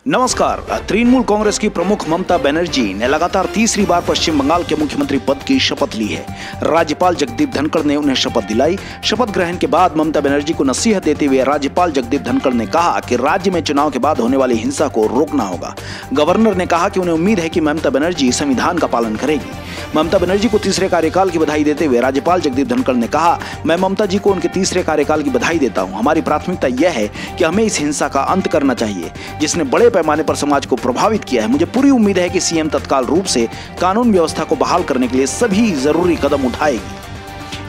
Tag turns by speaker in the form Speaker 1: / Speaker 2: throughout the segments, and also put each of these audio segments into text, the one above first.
Speaker 1: नमस्कार। तृणमूल कांग्रेस की प्रमुख ममता बनर्जी ने लगातार तीसरी बार पश्चिम बंगाल के मुख्यमंत्री पद की शपथ ली है। राज्यपाल जगदीप धनखड़ ने उन्हें शपथ दिलाई। शपथ ग्रहण के बाद ममता बनर्जी को नसीहत देते हुए राज्यपाल जगदीप धनखड़ ने कहा कि राज्य में चुनाव के बाद होने वाली हिंसा को रोकना होगा। गवर्नर ने कहा कि उन्हें उम्मीद है कि ममता बनर्जी संविधान का पालन करेगी। ममता बनर्जी को तीसरे कार्यकाल की बधाई देते हुए राज्यपाल जगदीप धनखड़ ने कहा, मैं ममता जी को उनके तीसरे कार्यकाल की बधाई देता हूं। हमारी प्राथमिकता यह है कि हमें इस हिंसा का अंत करना चाहिए जिसने बड़े पैमाने पर समाज को प्रभावित किया है। मुझे पूरी उम्मीद है कि सीएम तत्काल रूप से कानून व्यवस्था को बहाल करने के लिए सभी जरूरी कदम उठाएगी।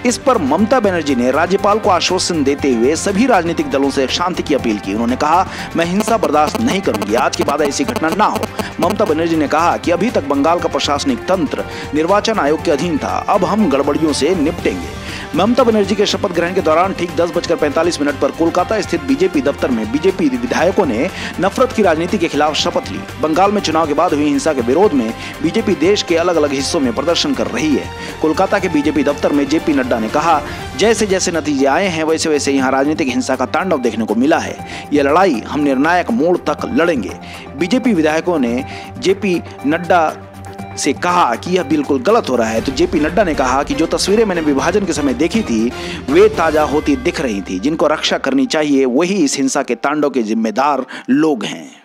Speaker 1: इस पर ममता बनर्जी ने राज्यपाल को आश्वासन देते हुए सभी राजनीतिक दलों से शांति की अपील की। उन्होंने कहा, मैं हिंसा बर्दाश्त नहीं करूंगी, आज के बाद ऐसी घटना ना हो। ममता बनर्जी ने कहा कि अभी तक बंगाल का प्रशासनिक तंत्र निर्वाचन आयोग के अधीन था, अब हम गड़बड़ियों से निपटेंगे। ममता बनर्जी के शपथ ग्रहण के दौरान ठीक 10:45 पर कोलकाता स्थित बीजेपी दफ्तर में बीजेपी विधायकों ने नफरत की राजनीति के खिलाफ शपथ ली। बंगाल में चुनाव के बाद हुई हिंसा के विरोध में बीजेपी देश के अलग अलग हिस्सों में प्रदर्शन कर रही है। कोलकाता के बीजेपी दफ्तर में जेपी नड्डा ने कहा, जैसे जैसे नतीजे आए हैं वैसे वैसे यहाँ राजनीतिक हिंसा का तांडव देखने को मिला है। यह लड़ाई हम निर्णायक मोड़ तक लड़ेंगे। बीजेपी विधायकों ने जेपी नड्डा से कहा कि यह बिल्कुल गलत हो रहा है। तो जेपी नड्डा ने कहा कि जो तस्वीरें मैंने विभाजन के समय देखी थी वे ताजा होती दिख रही थी। जिनको रक्षा करनी चाहिए वही इस हिंसा के तांडव के जिम्मेदार लोग हैं।